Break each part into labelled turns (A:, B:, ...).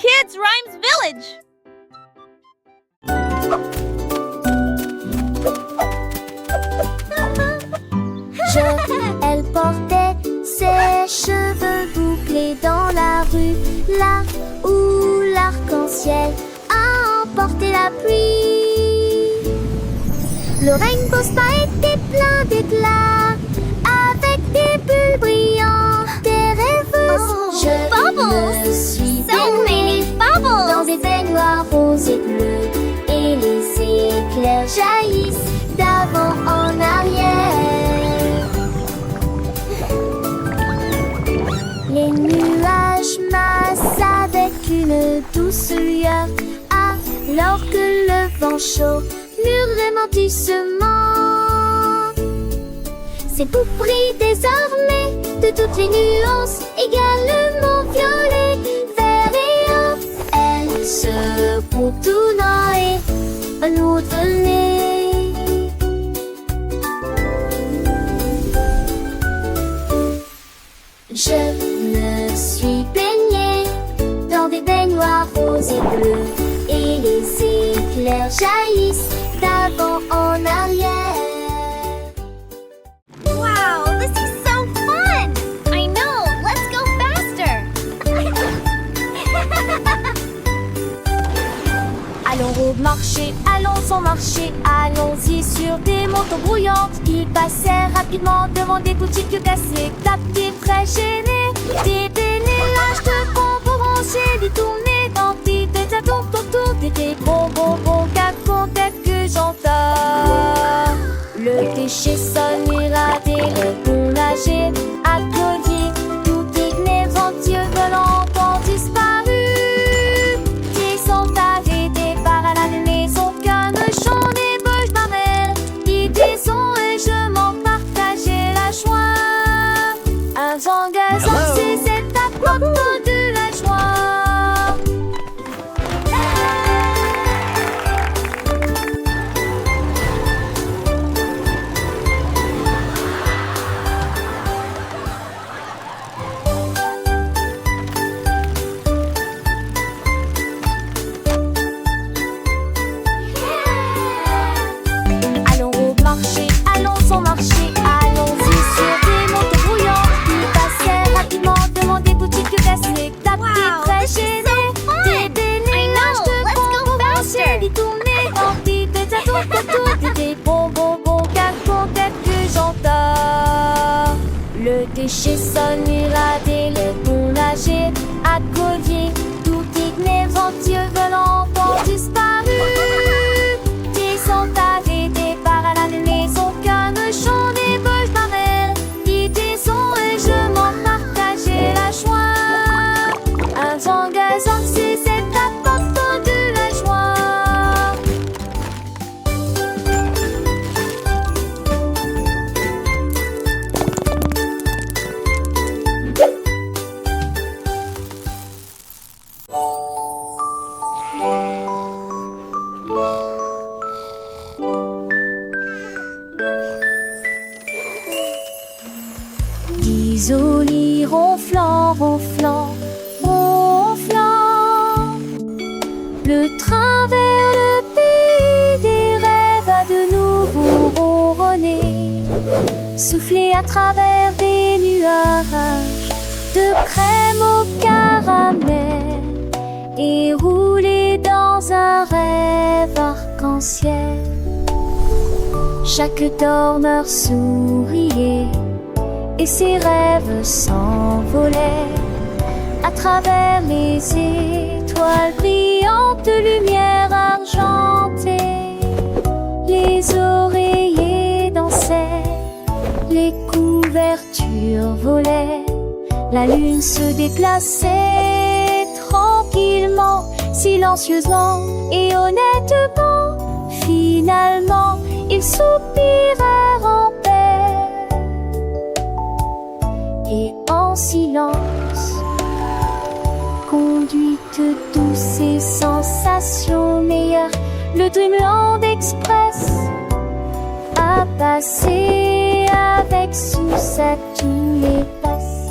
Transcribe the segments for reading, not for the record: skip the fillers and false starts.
A: Kids Rhymes Village!
B: Elle portait ses cheveux bouclés dans la rue, là où l'arc-en-ciel a emporté la pluie. Le Rainbow Spa était plein d'éclats, avec des bulles brillantes, des rêveuses. Je me suis baignée dans des baignoires roses et bleus, et les éclairs jaillissent d'avant en arrière. Les nuages massent avec une douce lueur, alors que le vent chaud murmurait doucement. Ces bouts brillent désormais de toutes les nuances, également violet, vert et or. Elles se contournent et nous venez. Je me suis baignée dans des baignoires roses et bleues, et les éclairs jaillissent d'avant en arrière.
A: Wow, this is so fun! I know, let's go faster!
B: Allons au marché, allons au marché, allons-y sur des motos brouillantes qui passaient rapidement devant des boutiques cassées, tapis très gênés, des pénélages de bonbons rangés, des tournées d'antités, à tour des bonbons, qu'à que j'entends. Le déchet sonne irradé, le bon nager, à collier, tout igné, ventieux, volant, ont disparu. Qui sont arrêtés par la maison, qu'un chant des beuges m'amène, qui disons et je m'en partageais la joie. Un vent gazant, c'est cette apporte de la joie. Allons au marché, allons au marché, allons-y sur des motos brouillantes qui passaient rapidement devant des boutiques cassées, tapis très gênés, des pénélages de bonbons rangés, des tournées d'antités, à tour des bonbons, qu'à que j'entends. Le déchet sonne irradé, le bon nager, à collier, tout igné, ventieux, volant, ont disparu. Qui sont arrêtés par la maison, qu'un chant des beuges m'amène, qui disons et je m'en partageais la joie. Un vent gazant, c'est cette apporte de la joie. Isolé, ronflant, ronflant, ronflant. Le train vers le pays des rêves a de nouveau ronronné, soufflé à travers des nuages de crème au caramel et roulé dans un rêve arc-en-ciel. Chaque dormeur souriait et ses rêves s'envolaient à travers les étoiles brillantes de lumière argentée. Les oreillers dansaient, les couvertures volaient, la lune se déplaçait tranquillement, silencieusement et honnêtement. Finalement, ils soupirèrent en paix et en silence, conduite douce et sensation meilleure, le Dreamland Express a passé avec sous à tous les passes.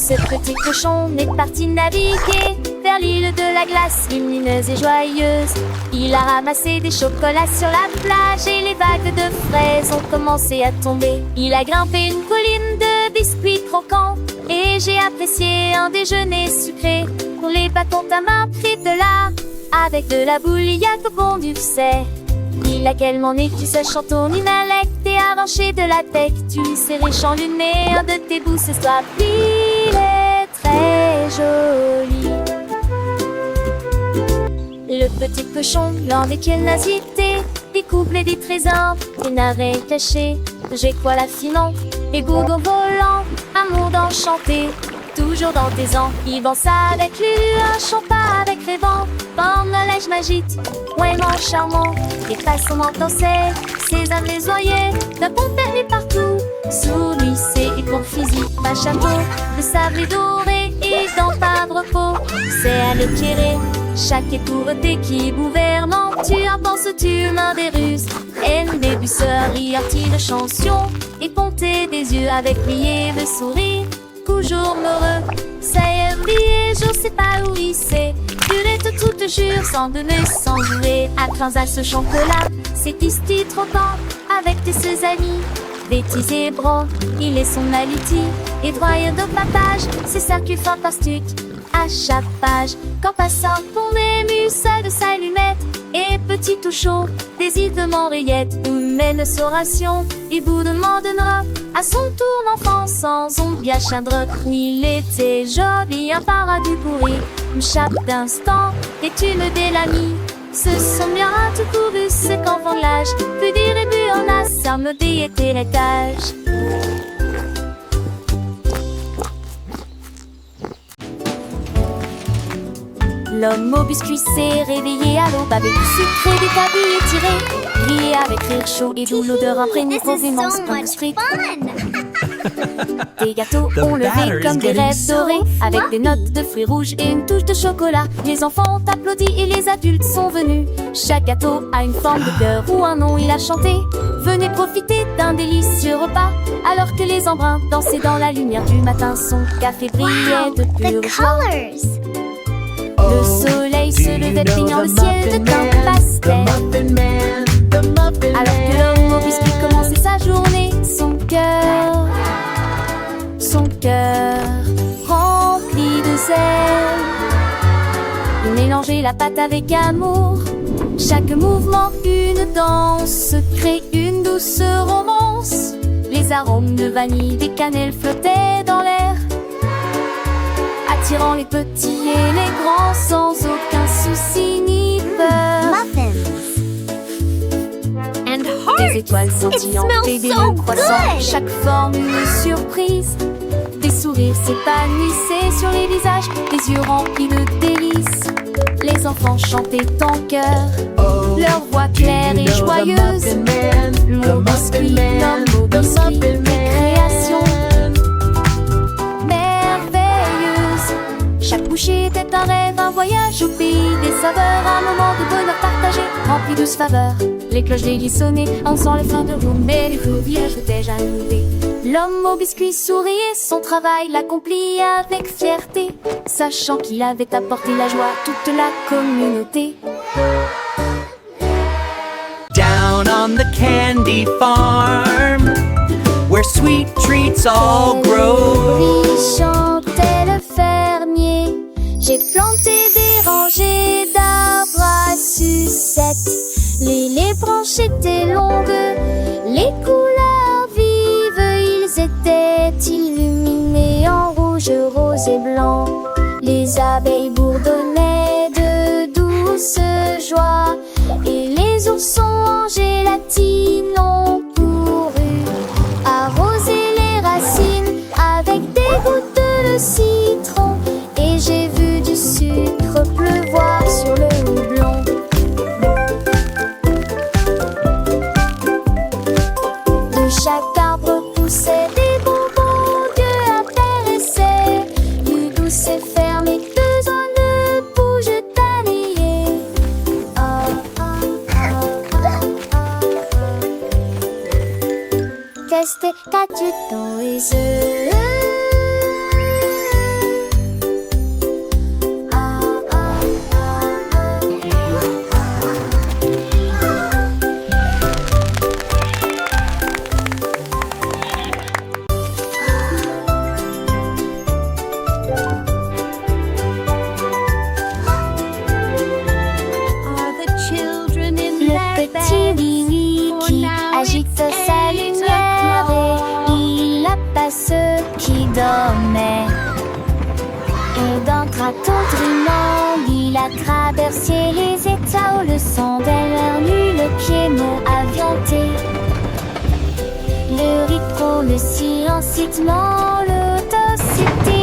B: Ce petit cochon est parti naviguer vers l'île de la glace, lumineuse et joyeuse. Il a ramassé des chocolats sur la plage et les vagues de fraises ont commencé à tomber. Il a grimpé une colline de biscuits croquants et j'ai apprécié un déjeuner sucré. Pour les bâtons ta main pris de là, avec de la bouilliade au fond du sait. Il a quellement né, tu sais, chanton inalect et arraché de la tête. Tu sais, richant le nez, un de tes bouts ce soir. Il est très joli. Le petit cochon, lors des curiosités, découvre des trésors, des narets cachés. J'ai quoi la filant, et gourgons volants, un monde enchanté. Toujours dans tes ans, il danse avec lui, un chant pas avec les vents. Forme le lèche magique, vraiment charmant. Les façons danser, ses âmes les oreillers, d'un bon permis partout. Sous lui, c'est et pour physique, un chapeau, de sable doré et dans pas de repos. C'est à l'éclairer, chaque étourté qui gouvernant. Tu en penses, tu mains des ruses, elle des busseurs, de chansons, et ponter des yeux avec lui et de sourire. Toujours heureux, ça y est oublié, je sais pas où il sait. Purette toute jure, sans donner, sans jouer. À 15 à ce chocolat, c'est ici trop temps. Avec tes ses amis, bêtises et bras. Il est son aliti, et droit de papage. C'est ça qui est fantastique, à chaque page. Quand passant, on ému, ça de sa lunette. Et petit tout chaud, des îles de Montréette. Où mène sa ration, il vous demandera à son tour l'enfant sans ongle bien chadre. Il était joli, un paradis pourri. Chaque instant est une belle amie. Ce sont bien tout couru, ce qu'enfant de l'âge peut dire et bu en a, ça me dit était l'étage. L'homme au biscuit s'est réveillé à l'aube avec du sucre et des tabilles étirés. Riait avec rire chaud et d'où l'odeur imprégnée provenance d'un biscuit. Des gâteaux ont levé comme des rêves dorés, avec des notes de fruits rouges et une touche de chocolat. Les enfants ont applaudi et les adultes sont venus. Chaque gâteau a une forme de cœur ou un nom, il a chanté. Venez profiter d'un délicieux repas, alors que les embruns dansaient dans la lumière du matin. Son café brillait de pure joie. Le soleil se levait peignant le ciel de teint pastel. Alors que l'homme au biscuit commençait sa journée, son cœur rempli de zèle. Il mélangeait la pâte avec amour. Chaque mouvement, une danse, crée une douce romance. Les arômes de vanille, des cannelles flottaient dans l'air, attirant les petits et les grands sans aucun souci ni peur. Des étoiles scintillantes et des loups croissants, chaque forme une surprise. Des sourires s'épanouissaient sur les visages, des yeux remplis de délices. Les enfants chantaient en chœur, leur voix claire et joyeuse. L'homme biscuit, l'homme au biscuit, création merveilleuse. Chaque bouchée était un rêve, un voyage au pays des saveurs, un moment de bonheur partagé, rempli de faveurs. Les cloches délices sonnaient, en sent les fins de roue, mais les rivières étaient jalousées. L'homme au biscuit souriait, son travail l'accomplit avec fierté, sachant qu'il avait apporté la joie à toute la communauté.
C: Down on the candy farm, where sweet treats all grow.
B: Lui chantait le fermier, j'ai planté des rangées d'arbres à sucettes. Les branches étaient longues, les couleurs vives, ils étaient illuminés en rouge, rose et blanc. Les abeilles bourdonnaient de douce joie, et les oursons en gélatine ont couru arroser les racines avec des gouttes de citron. Et j'ai vu du sucre pleuvoir sur le houblon. De chaque arbre poussaient des bonbons, Dieu intéressait. Du douce et fermé, besoin de bouges d'année. Qu'est-ce que tu t'en es? traverser les États où le sang derrière nu, le piémont avianté. Le rythme, le silencitement, l'autocité,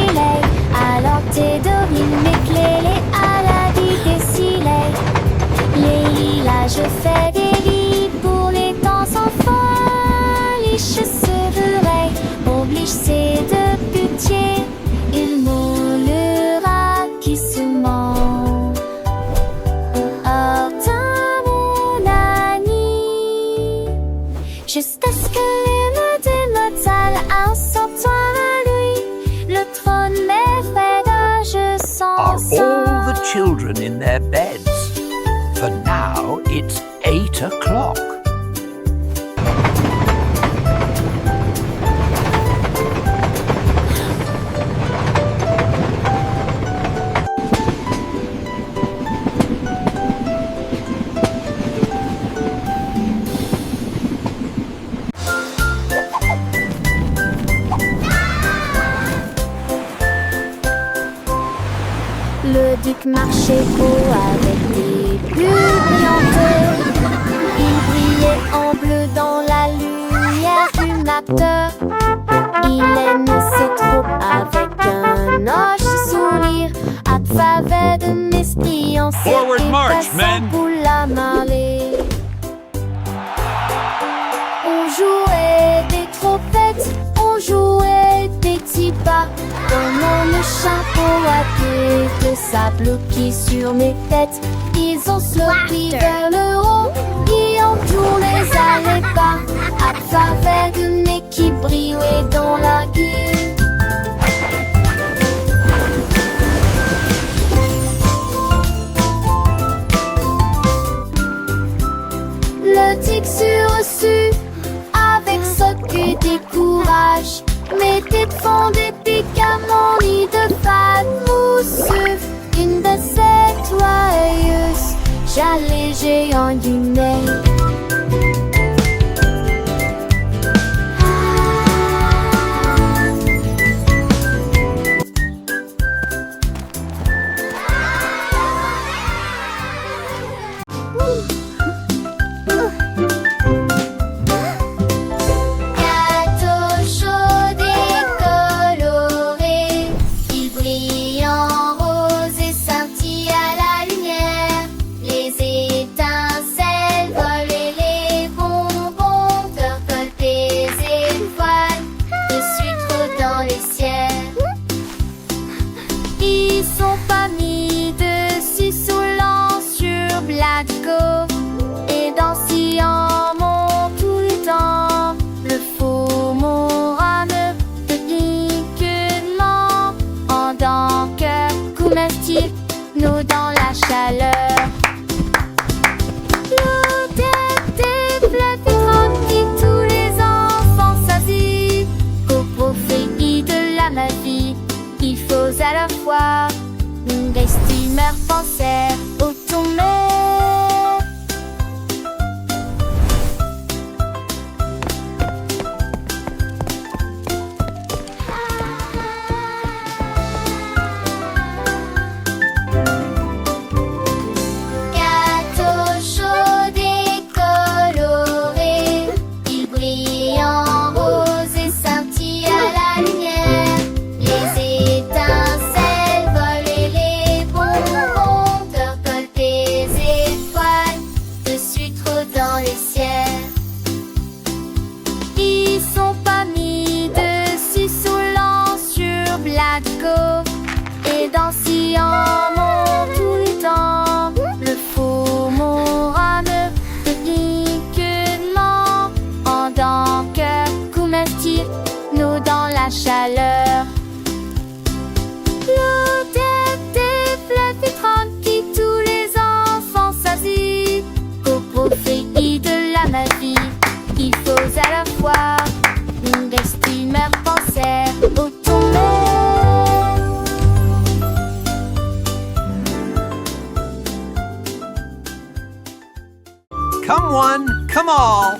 B: alors t'es dorine, m'éclairer à la vie des silets. Les lilas, je fais des lits pour les temps sans fin. Les cheveux oblige c'est de putier. Il moulera qui se ment. Oh, mon ami, juste à ce que les mots de notre salle un sortant à lui, le trône m'effraie, je
D: Are
B: sens
D: all the children in their beds? For now, it's 8 o'clock.
B: Le duc marchait beau avec des bulles brillantes. Il brillait en bleu dans la lumière du matin. Il aime ses troupes avec un hoche sourire. À travers de l'esprit en
E: Forward march, men.
B: pour la marée. On jouait des trompettes, on jouait des petits pas. Pendant le chapeau à queue de sable qui sur mes têtes. Ils ont sauté vers le haut et on joue les allées bas. À travers de nez qui brillait dans la gueule. Le tic sur-reçu avec ce que des courages. Mes têtes font des pics à mon lit de fat mousseux. Une de ces joyeuses, j'allais géant du nez. Nous dans la chaleur. L'odeur des fleurs qui tous les enfants s'assit. Au profit de la magie, il faut à la fois des steamers penser au tomber. Et dans Sion monte tout le temps. Le faux mourra ne dit que non. En tant que comestible, nous dans la chaleur. L'odeur des fleurs filtrantes qui tous les enfants s'assit. Au profit de la magie, il faut à la fois des steamers penser au tomber.
C: Come one, come all.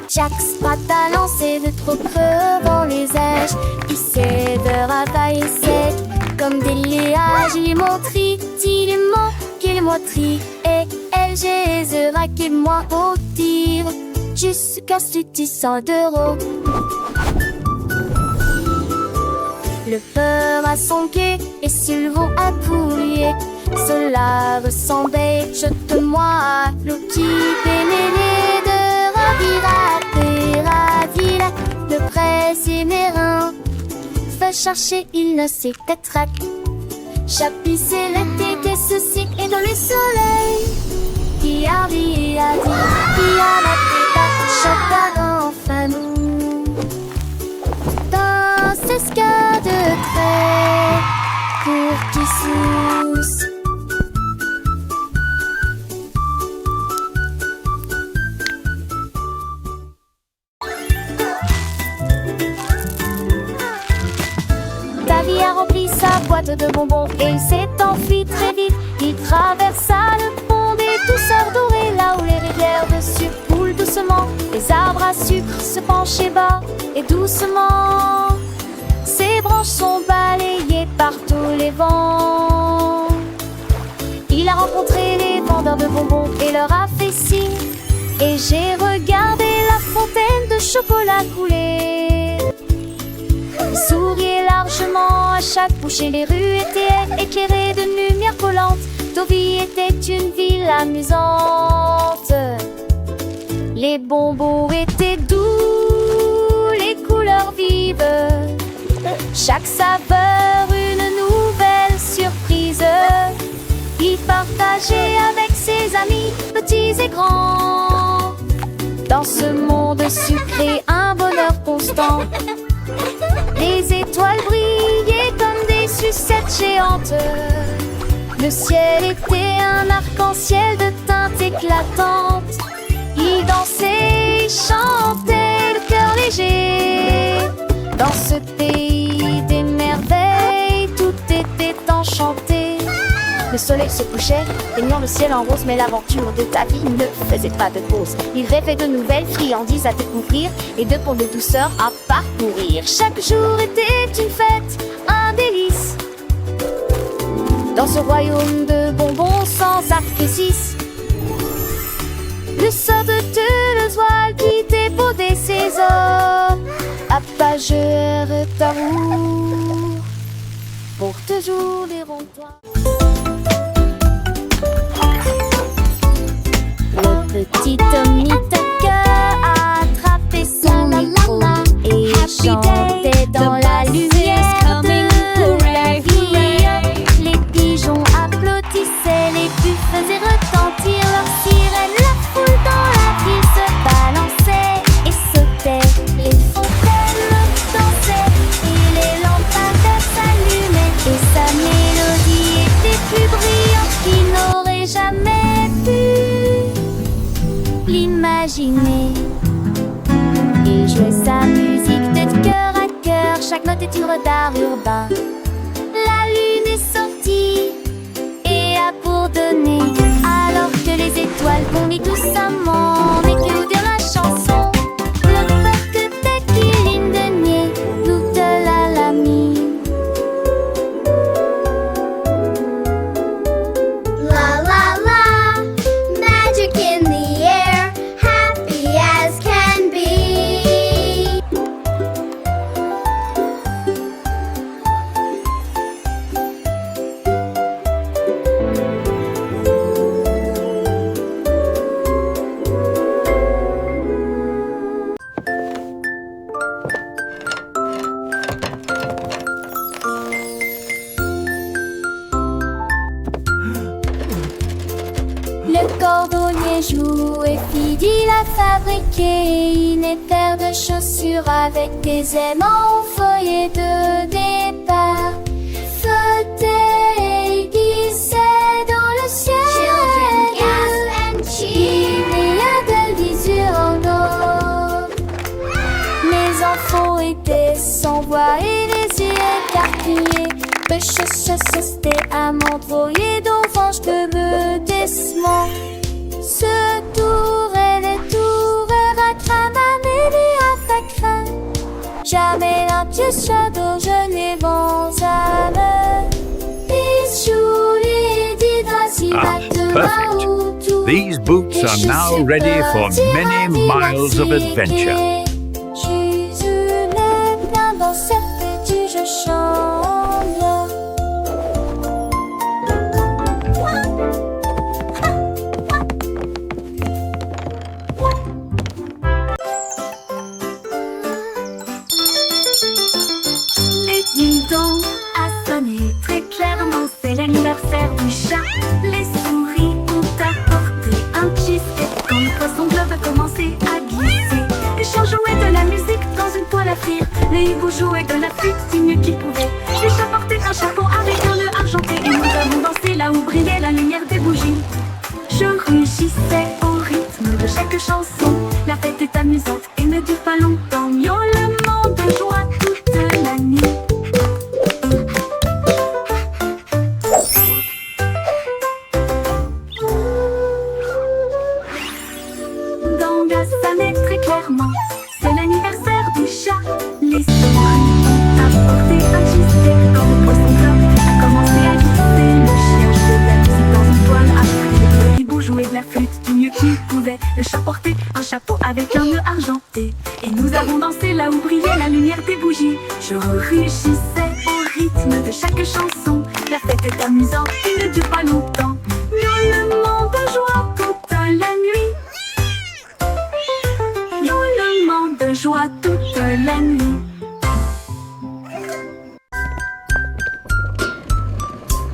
B: Jack Sprat a lancé de trop creux dans les airs. c'est de rapaille sec. Comme des liages, il montrit, il est mon, qu'il est moitri. Et elle, j'ai qu'il moi au tir. Jusqu'à 600 d'euros. Le peur à son quai et Sylvain à pouiller. Cela ressemblait, jette-moi à l'eau qui pénérait de ravira. Le presse émérin va chercher, il ne sait peut-être. Chapissé l'été des soucis et dans le soleil. Qui a dit, qui a la tête, chacun enfin nous. Dans ce ska de trait pour qui sousse. Davy a rempli sa boîte de bonbons et il s'est enfui très vite. Il traversa le pont des douceurs dorées, là où les rivières de sucre coulent doucement. Les arbres à sucre se penchaient bas et doucement. Ses branches sont balayées par tous les vents. Il a rencontré les vendeurs de bonbons et leur a fait signe. Et j'ai regardé la fontaine de chocolat couler. Il souriait largement à chaque bouchée. Les rues étaient éclairées de lumière collante. Deauville était une ville amusante. Les bonbons étaient doux, les couleurs vives. Chaque saveur une nouvelle surprise. Il partageait avec ses amis, petits et grands. Dans ce monde sucré, un bonheur constant. Les étoiles brillaient comme des sucettes géantes. Le ciel était un arc-en-ciel de teintes éclatantes. Il dansait, chantait le cœur léger. Dans ce pays des merveilles, tout était enchanté. Le soleil se couchait, peignant le ciel en rose. Mais l'aventure de Davy ne faisait pas de pause. Il rêvait de nouvelles friandises à découvrir et de ponts de douceur à parcourir. Chaque jour était une fête, un délice. Dans ce royaume de bonbons sans artifice. Le sort de Toulouse qui débaudait ses os. Apageur d'amour pour toujours les ronds-points. Le petit Tommy Tucker a attrapé son micro et chantait dans la lumière de la vie. Les pigeons applaudissaient, les buts faisaient retentir leurs sirènes. La foule dans la ville se balançait et sautait. Les fontaines dansaient et les lampadaires s'allumaient. Et sa mélodie était plus brillante qu'il n'aurait jamais pu l'imaginer. Il jouait sa musique de cœur à cœur, chaque note est une d'art urbain. La lune est sortie et a bourdonné, alors que les étoiles bondaient doucement. Mais que vous dire la chanson? Le peuple que qu'il indénié, nous de la lamine.
A: La la la, magic in the air, happy as can be.
B: Le cordonnier jouait, Fidil a fabriqué une paire de chaussures avec des aimants au feuillet de départ. Flottait et glissait dans le ciel.
A: Children gasp and cheer.
B: Il y a de l'isure en or. Les enfants étaient sans voix et les yeux écarquillés. C'était à m'envoyer d'orange de bedessement. Ce tour et les tours à crame à mêler à ta crème. Jamais un pied shadow, je
D: Perfect. These boots are now ready for many miles of adventure.
B: Jésus n'est bien dans cette petite chambre.
E: Les ding-dong a sonné très clairement, c'est l'anniversaire du chat. Les souris ont apporté un cheesecake quand le poisson bleu va commencer à glisser. Les chiens jouaient de la musique dans une poêle à frire. Les hiboux jouaient de la flûte du mieux qu'ils pouvaient. Les chats portaient un chapeau avec un nœud argenté et nous avons dansé là où brillait la lumière des bougies. Je rugissais au rythme de chaque chanson. La fête est amusante et ne dure pas longtemps. Miaulement de joie toute la nuit. Dans la sonnette très clairement, c'est l'anniversaire du chat. Les souris ont apporté un cheesecake quand le poisson bleu a commencé à glisser. Le chien jouait de la musique dans une toile à frire. Le hibou jouait de la flûte du mieux qu'il pouvait. Le chat portait un chapeau avec un nœud argenté et nous avons dansé là où brillait la lumière des bougies. Je rugissais au rythme de chaque chanson. La fête est amusante et ne dure pas longtemps. Miaulement de joie toute la nuit. Miaulement de joie toute la nuit.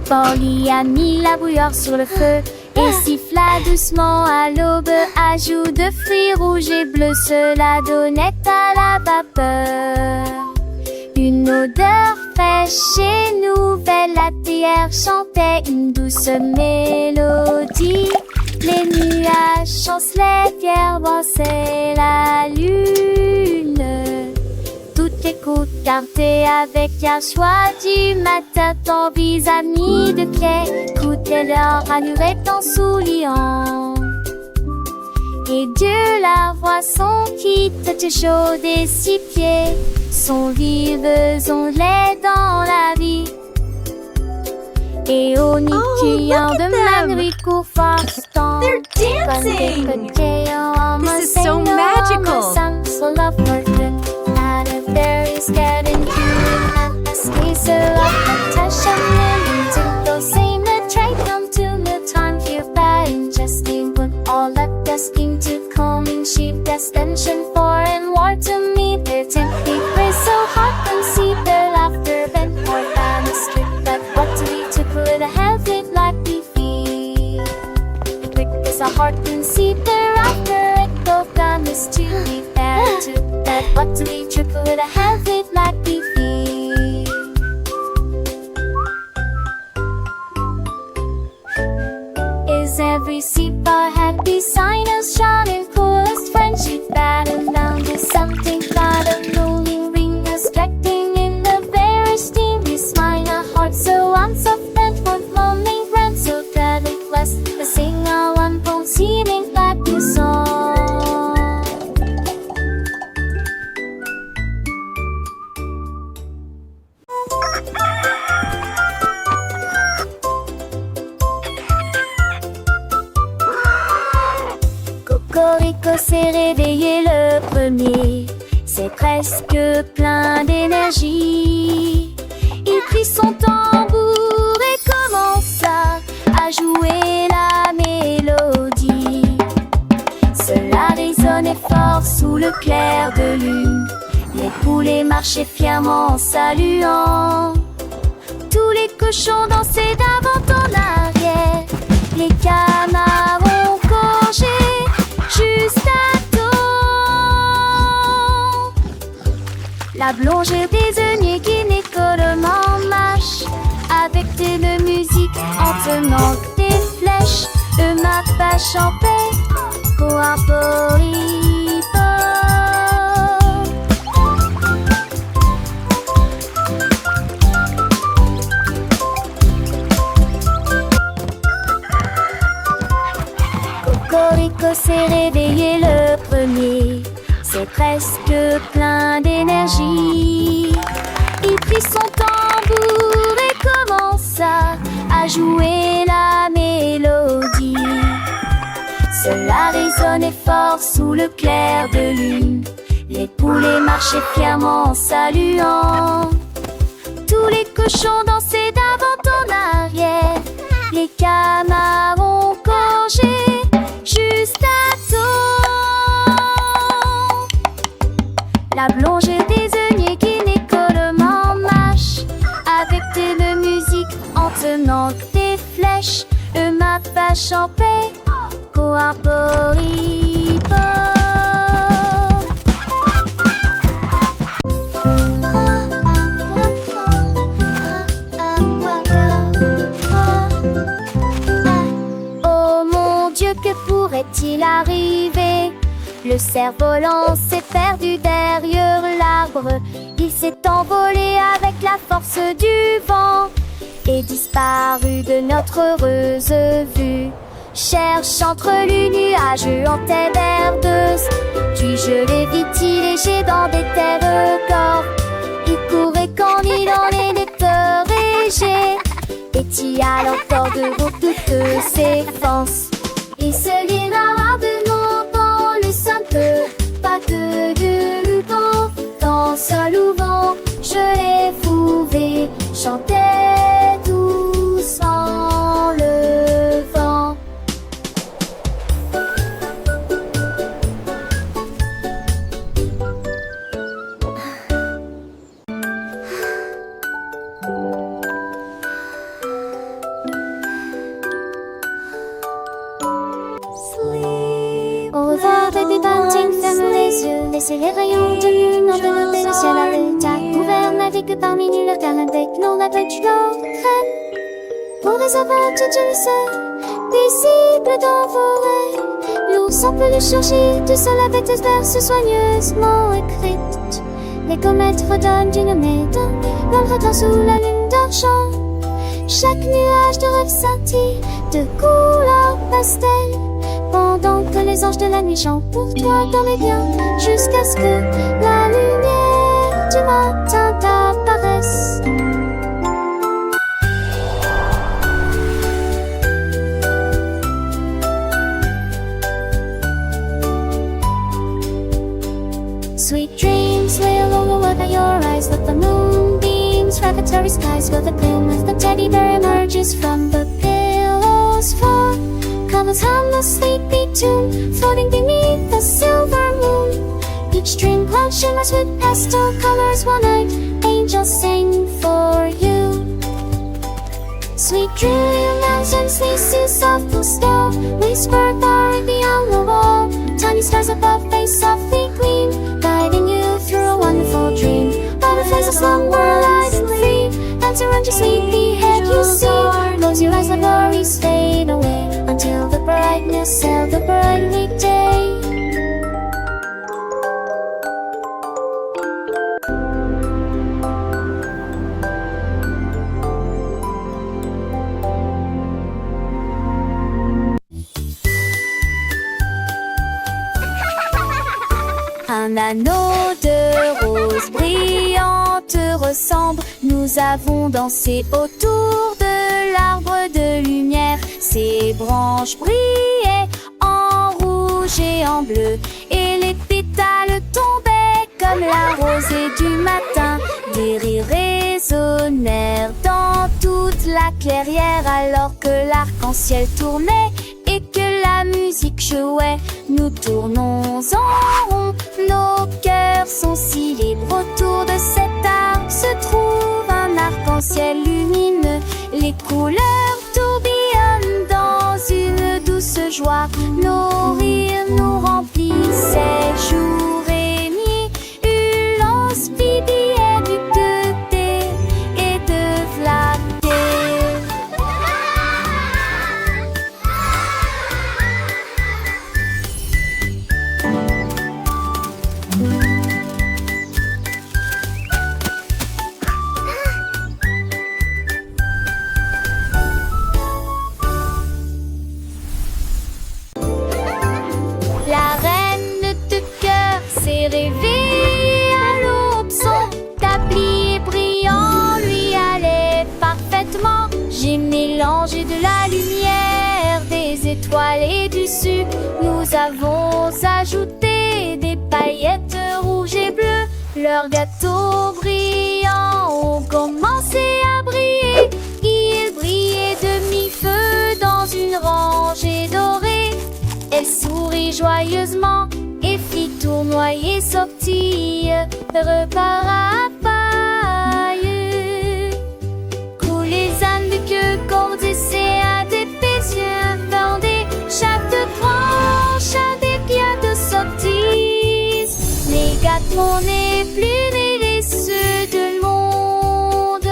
B: Polly a mis la bouilloire sur le feu et siffla doucement à l'aube. Ajout de fruits rouges et bleus, cela donnait à la vapeur une odeur fraîche et nouvelle. La théière chantait une douce mélodie. Les nuages chancelaient, fiers dansaient la lune. Toutes écoute cantées avec un choix du matin. Ton vis-à-vis de quai écoutez leur allurette en souriant. Et Dieu la voit son quitte chaude et si pieds sont vives onglets dans la vie. Et au nid criant de mannerie court Faustin.
A: They're dancing! This is so magical!
B: And if there is getting cute and the space of attention, into those same trait until the time you find justing with all that destined to come in sheep destination for and war to meet their tempting praise so hot and see their laughter bent more than a strip that what to be took with a health it like we feel. Quick as a heart and see their laughter echo from this to be fair to that what to be took with a health it like we feel. Is every seat bar happy sign of shining coolest friendship battle down to something cloud of rolling ring distracting in the very steamy smile a heart so unsoft and with lonely friend so that it was the singer one bone seeming like you song. Cocorico s'est réveillé le premier, c'est presque plein d'énergie. Il prit son tambour et commença à jouer la mélodie. Cela résonnait fort sous le clair de lune. Les poulets marchaient fièrement en saluant. Tous les cochons dansaient d'avant en arrière. Les canards ont gorgé juste à temps. La blongère désignée qui n'écolement marche avec une musique en tenant des flèches. Ma vache en paix pour un poripo. Cocorico s'est réveillé le premier, c'est presque plein d'énergie. Il prit son tambour et commença à jouer la mélodie. Cela résonnait fort sous le clair de lune. Les poulets marchaient fièrement en saluant. Tous les cochons dansaient d'avant en arrière. Les canards ont gorgé juste à temps. La blonde désignait qui n'écolement marche avec de musique en tenant des flèches. Le mappa champait coarporipo. Oh mon Dieu, que pourrait-il arriver? Le cerf-volant s'est perdu derrière l'arbre. Il s'est envolé avec la force du vent et disparu de notre heureuse vue. Cherche entre les nuages en terre verdeuse. Puis je l'ai vite léger dans des terres corps. Il courait quand il en était régé. Et t'y a encore de toutes ses forces. Il se guéra rapidement dans le simple pas de vent. Dans ce louvant, je l'ai trouvé chanter doucement le vent. Au revoir, baby bunting, ferme les yeux. Laissez les rayons de lune envelopper le ciel à l'état couvert. Navigue parmi les locales avec nos laboratoires crème. Pour les aventures du seul, visible dans vos rêves. L'ours on peut le chercher, tout seul avec des verses soigneusement écrites. Les comètes redonnent d'une médaille, l'ombre dans sous la lune d'argent. Chaque nuage de rêve scintille de couleur pastel. Pendant que les anges de la nuit chantent pour toi dans les biens, jusqu'à ce que la lumière du matin t'apparaisse. Sweet dreams lay along the way your eyes, with the moonbeams, revelatory skies, fill the gloom as the teddy bear emerges from the pillow's fall. Covers harmless sleepy tomb, floating beneath the silver moon. Each dream cloud shimmers with pastel colors. One night, angels sing for you. Sweet dream mountains, sleep soft will still. Whisper far beyond the wall. Tiny stars above face softly gleam, guiding you through a wonderful dream. Butterflies of slumber light and free. Answer on your sleepy head you see. Close your eyes, let worries fade away until the brightness of the bright weekday. Un anneau de rose brillante ressemble. Nous avons dansé autour de l'arbre de lumière. Ses branches brillaient en rouge et en bleu, et les pétales tombaient comme la rosée du matin. Des rires résonnèrent dans toute la clairière alors que l'arc-en-ciel tournait et que la musique jouait. Nous tournons en rond, nos cœurs sont si libres. Autour de cet arbre se trouve un arc-en-ciel lumineux. Les couleurs tourbillonnent dans une douce joie. Nos rires nous remplissaient jour et nuit. Hurlant, bibillet du côté et de flatter. La reine dessus. Nous avons ajouté des paillettes rouges et bleues. Leurs gâteaux brillants ont commencé à briller. Ils brillaient de mi-feu dans une rangée dorée. Elle sourit joyeusement et fit tournoyer sortie. Repart à paille. Coulent les ânes de queue, cordes et à des yeux bandés. Chaque branche a des pierres de sortie. Les gâteaux n'est plus les ceux de monde.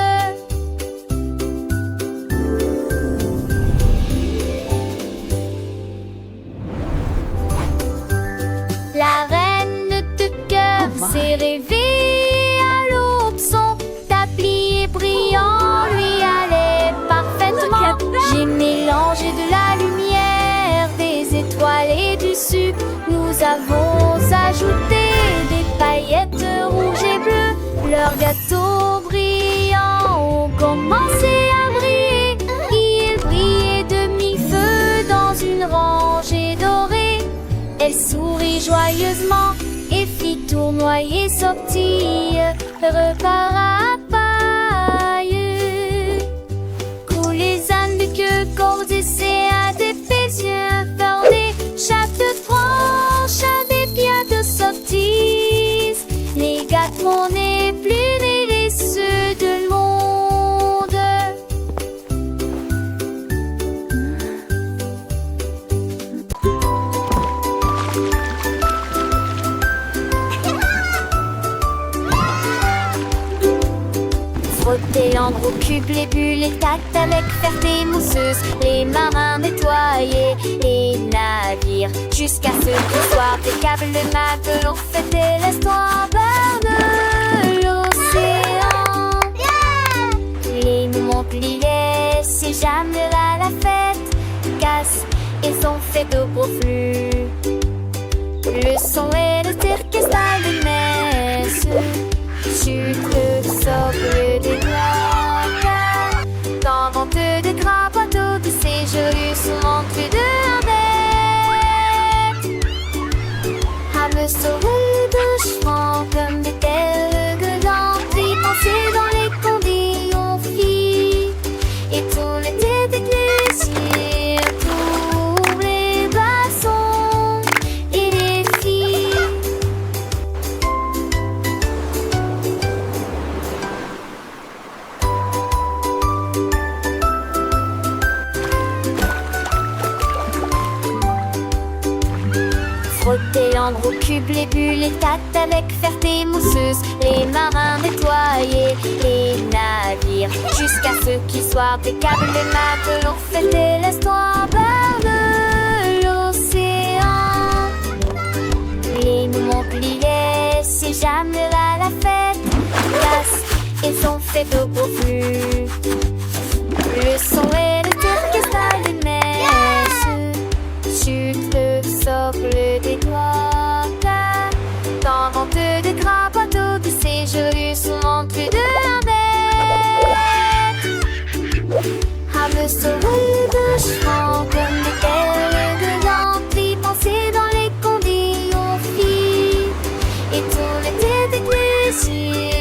B: La reine de cœur s'est réveillée à l'aube. Son tablier brillant lui allait parfaitement. J'ai mélangé de la lumière, des étoiles et du sucre. Nous avons ajouté des paillettes rouges et bleues. Leurs gâteaux brillants ont commencé à briller. Ils brillaient de mi-feu dans une rangée dorée. Elle sourit joyeusement et fit tournoyer sortie. Repart à paille. Coulent les ânes de queue, cordes et à des yeux bordés. Chaque branche a des pierres de sortie. Les gâteaux n'est plus les ceux de monde. Frotter l'encre au cube, les bulles, les tacts avec ferté mousseuse. Les marins nettoyaient les navires jusqu'à ce qu'au soir des câbles de matelot fêtaient l'estoir bord de l'océan. Les Montpellier, si jamais à la fête, cassent et sont faits de gros flux. Le son et le orchestral des messes. Sucre, socle, des noix, dans vente de gras bateaux de séjour, souvent plus de bête. À me sauver de chevaux comme des tels gueudants, puis penser dans les conditions filles, et tout l'été des plaisirs pour les bassons et les filles. Frotter l'encre au cube, les bulles, les tacts avec ferté mousseuse. Les marins nettoyaient les navires jusqu'à ce qu'il soit des câbles de matelot fêtaient l'estoir bord de l'océan. Les Montpellier, si jamais à la fête, cassent et sont faits de gros flux. Le son et le orchestral des messes. Sucre, socle, des doigts, dans vente de gras bateaux de séjour, souvent plus de bête. À me sauver de chevaux comme des tels gueudants, puis penser dans les conditions filles, et tout l'été des plaisirs.